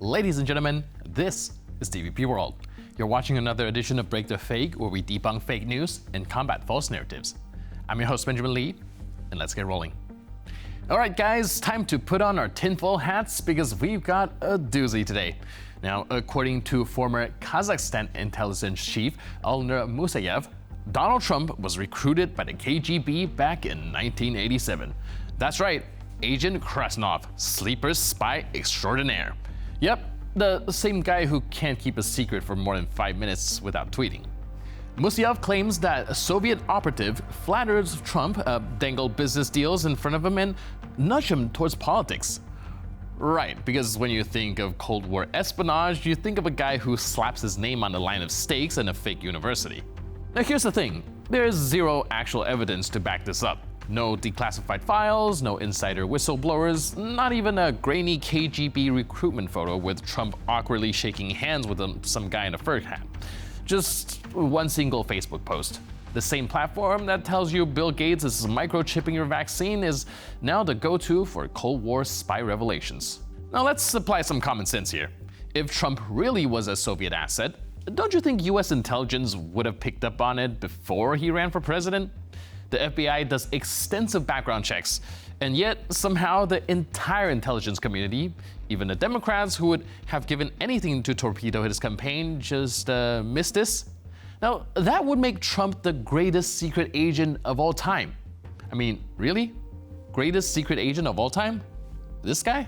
Ladies and gentlemen, this is DVP World. You're watching another edition of Break the Fake, where we debunk fake news and combat false narratives. I'm your host, Benjamin Lee, and let's get rolling. All right, guys, time to put on our tinfoil hats because we've got a doozy today. Now, according to former Kazakhstan intelligence chief Alnur Musayev, Donald Trump was recruited by the KGB back in 1987. That's right, Agent Krasnov, sleeper spy extraordinaire. Yep, the same guy who can't keep a secret for more than 5 minutes without tweeting. Musayev claims that a Soviet operative flatters Trump, dangled business deals in front of him, and nudged him towards politics. Right, because when you think of Cold War espionage, you think of a guy who slaps his name on the line of stakes in a fake university. Now here's the thing, there's zero actual evidence to back this up. No declassified files, no insider whistleblowers, not even a grainy KGB recruitment photo with Trump awkwardly shaking hands with some guy in a fur hat. Just one single Facebook post. The same platform that tells you Bill Gates is microchipping your vaccine is now the go-to for Cold War spy revelations. Now let's apply some common sense here. If Trump really was a Soviet asset, don't you think US intelligence would have picked up on it before he ran for president? The FBI does extensive background checks, and yet somehow the entire intelligence community, even the Democrats who would have given anything to torpedo his campaign, just missed this. Now, that would make Trump the greatest secret agent of all time. I mean, really? Greatest secret agent of all time? This guy?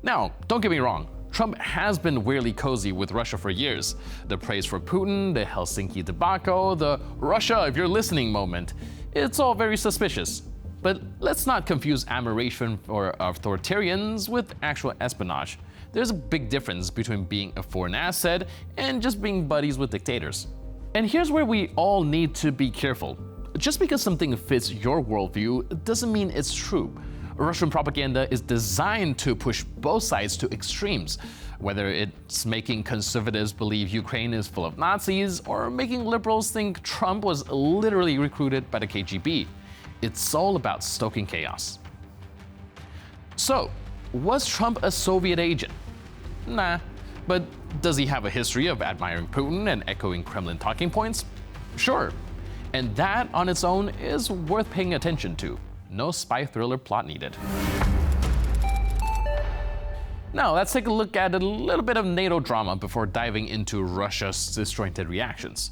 Now, don't get me wrong. Trump has been weirdly cozy with Russia for years. The praise for Putin, the Helsinki debacle, the Russia if you're listening moment. It's all very suspicious. But let's not confuse admiration for authoritarians with actual espionage. There's a big difference between being a foreign asset and just being buddies with dictators. And here's where we all need to be careful. Just because something fits your worldview doesn't mean it's true. Russian propaganda is designed to push both sides to extremes, whether it's making conservatives believe Ukraine is full of Nazis or making liberals think Trump was literally recruited by the KGB. It's all about stoking chaos. So, was Trump a Soviet agent? Nah, but does he have a history of admiring Putin and echoing Kremlin talking points? Sure, and that on its own is worth paying attention to. No spy thriller plot needed. Now, let's take a look at a little bit of NATO drama before diving into Russia's disjointed reactions.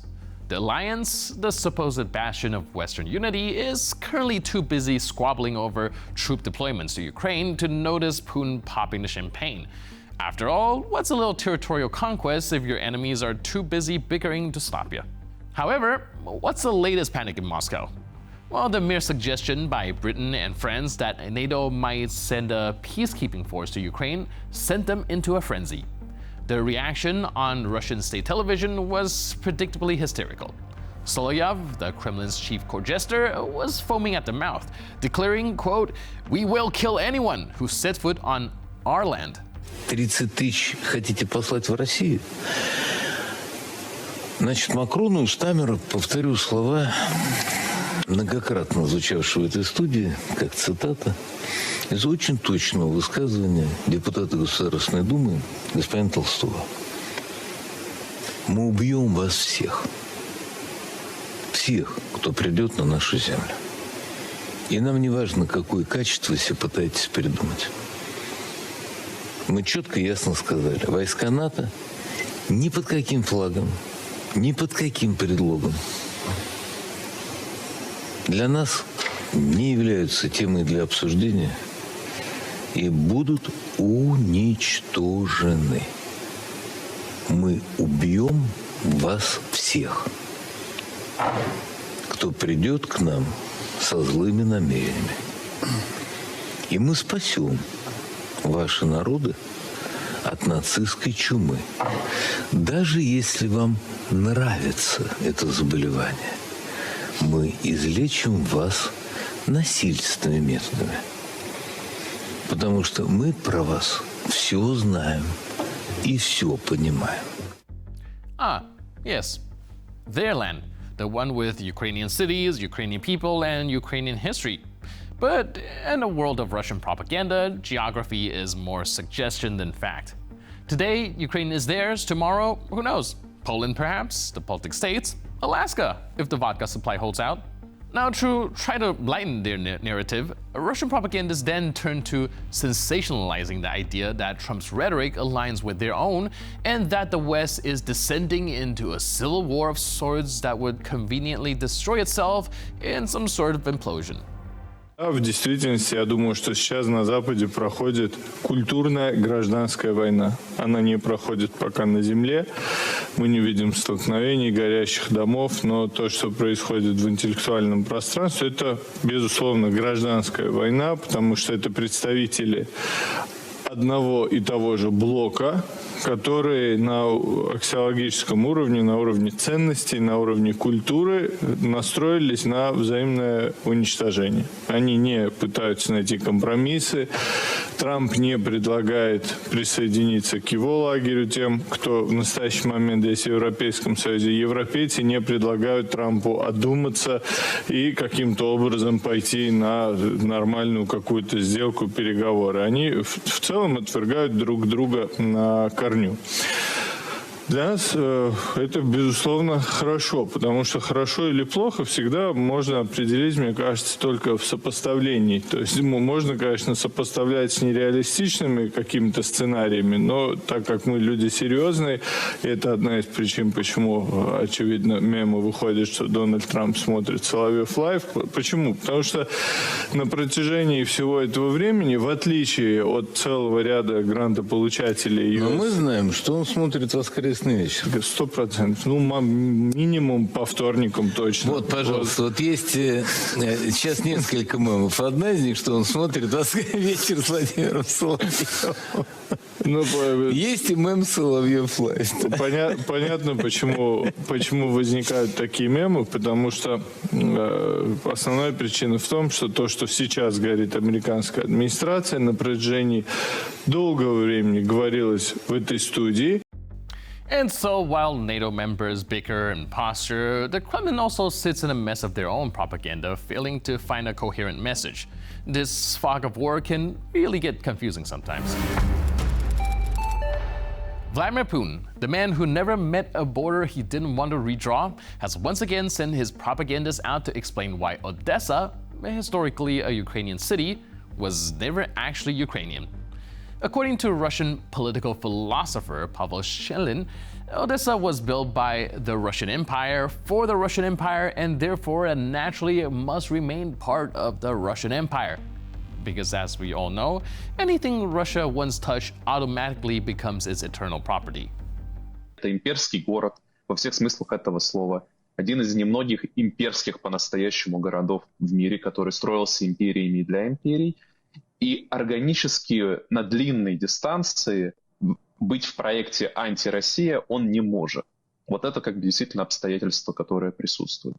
The alliance, the supposed bastion of Western unity, is currently too busy squabbling over troop deployments to Ukraine to notice Putin popping the champagne. After all, what's a little territorial conquest if your enemies are too busy bickering to stop you? However, what's the latest panic in Moscow? Well, the mere suggestion by Britain and France that NATO might send a peacekeeping force to Ukraine sent them into a frenzy. The reaction on Russian state television was predictably hysterical. Solovyov, the Kremlin's chief court jester, was foaming at the mouth, declaring, quote, "We will kill anyone who sets foot on our land." 30 тысяч хотите послать в Россию? Значит, Макрону из Штамера повторю слова, многократно звучавшего в этой студии, как цитата, из очень точного высказывания депутата Государственной Думы господина Толстого. Мы убьем вас всех. Всех, кто придет на нашу землю. И нам не важно, какое качество вы себе пытаетесь придумать. Мы четко и ясно сказали, войска НАТО ни под каким флагом, ни под каким предлогом для нас не являются темой для обсуждения и будут уничтожены. Мы убьем вас всех, кто придет к нам со злыми намерениями. И мы спасем ваши народы от нацистской чумы. Даже если вам нравится это заболевание, мы излечим вас насильственными методами. Потому что мы про вас все знаем и все понимаем. Yes. Their land. The one with Ukrainian cities, Ukrainian people, and Ukrainian history. But in a world of Russian propaganda, geography is more suggestion than fact. Today, Ukraine is theirs. Tomorrow, who knows? Poland perhaps, the Baltic states, Alaska, if the vodka supply holds out. Now, to try to lighten their narrative, Russian propagandists then turn to sensationalizing the idea that Trump's rhetoric aligns with their own and that the West is descending into a civil war of sorts that would conveniently destroy itself in some sort of implosion. В действительности, я думаю, что сейчас на Западе проходит культурная гражданская война. Она не проходит пока на земле. Мы не видим столкновений, горящих домов, но то, что происходит в интеллектуальном пространстве, это, безусловно, гражданская война, потому что это представители одного и того же блока, которые на аксиологическом уровне, на уровне ценностей, на уровне культуры настроились на взаимное уничтожение. Они не пытаются найти компромиссы. Трамп не предлагает присоединиться к его лагерю тем, кто в настоящий момент здесь в Европейском Союзе. Европейцы не предлагают Трампу одуматься и каким-то образом пойти на нормальную какую-то сделку, переговоры. Они в целом отвергают друг друга на корню. Для нас это, безусловно, хорошо, потому что хорошо или плохо всегда можно определить, мне кажется, только в сопоставлении. То есть можно, конечно, сопоставлять с нереалистичными какими-то сценариями, но так как мы люди серьезные, это одна из причин, почему, очевидно, мемы выходят, что Дональд Трамп смотрит Соловьев Лайв. Почему? Потому что на протяжении всего этого времени, в отличие от целого ряда грантополучателей... Но мы знаем, что он смотрит воскресный вечер. 100%. Ну, минимум по вторникам точно. Вот, пожалуйста, вот есть сейчас несколько мемов. Одна из них, что он смотрит вечер с Владимиром Соловьевым. Ну, есть и мем Соловьев Лайв. Понятно, почему возникают такие мемы, потому что основная причина в том, что то, что сейчас говорит американская администрация, на протяжении долгого времени говорилось в этой студии. And so, while NATO members bicker and posture, the Kremlin also sits in a mess of their own propaganda, failing to find a coherent message. This fog of war can really get confusing sometimes. Vladimir Putin, the man who never met a border he didn't want to redraw, has once again sent his propagandists out to explain why Odessa, historically a Ukrainian city, was never actually Ukrainian. According to Russian political philosopher Pavel Shelin, Odessa was built by the Russian Empire for the Russian Empire and therefore naturally must remain part of the Russian Empire. Because as we all know, anything Russia once touched automatically becomes its eternal property. Это имперский город во всех смыслах этого слова. Один из немногих имперских по-настоящему городов в мире, который строился империями для империй. И органически на длинной дистанции быть в проекте «Антироссия» он не может. Вот это как бы действительно обстоятельство, которое присутствует.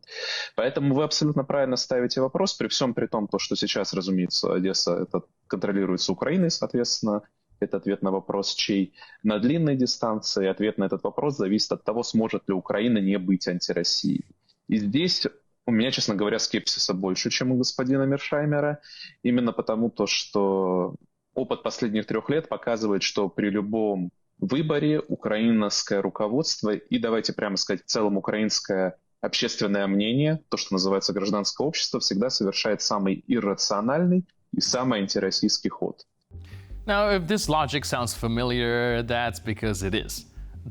Поэтому вы абсолютно правильно ставите вопрос, при всем при том, что сейчас, разумеется, Одесса это контролируется Украиной, соответственно, это ответ на вопрос, чей на длинной дистанции. Ответ на этот вопрос зависит от того, сможет ли Украина не быть антироссией. И здесь у меня, честно говоря, скепсиса больше, чем у господина Мершаймера, именно потому, что опыт последних 3 лет показывает, что при любом выборе украинское руководство и, давайте прямо сказать, в целом украинское общественное мнение, то, что называется гражданское общество, всегда совершает самый иррациональный и самый антироссийский ход. Now, if this logic sounds familiar, that's because it is.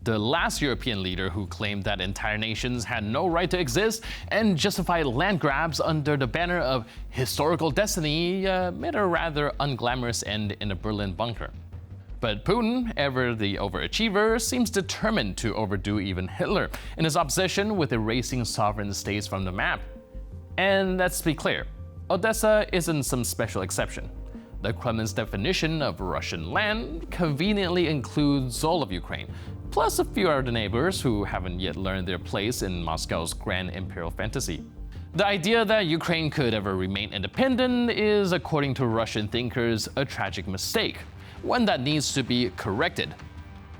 The last European leader who claimed that entire nations had no right to exist and justified land grabs under the banner of historical destiny met a rather unglamorous end in a Berlin bunker. But Putin, ever the overachiever, seems determined to overdo even Hitler in his obsession with erasing sovereign states from the map. And let's be clear, Odessa isn't some special exception. The Kremlin's definition of Russian land conveniently includes all of Ukraine, plus a few other neighbors who haven't yet learned their place in Moscow's grand imperial fantasy. The idea that Ukraine could ever remain independent is, according to Russian thinkers, a tragic mistake, one that needs to be corrected.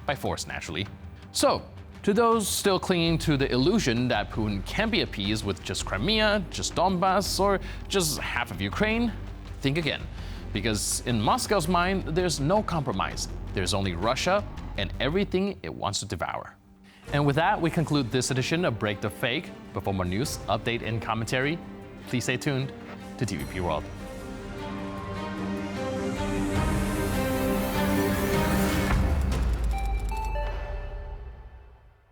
By force, naturally. So, to those still clinging to the illusion that Putin can be appeased with just Crimea, just Donbass, or just half of Ukraine, think again. Because in Moscow's mind, there's no compromise. There's only Russia and everything it wants to devour. And with that, we conclude this edition of Break the Fake. But for more news, update, and commentary, please stay tuned to TVP World.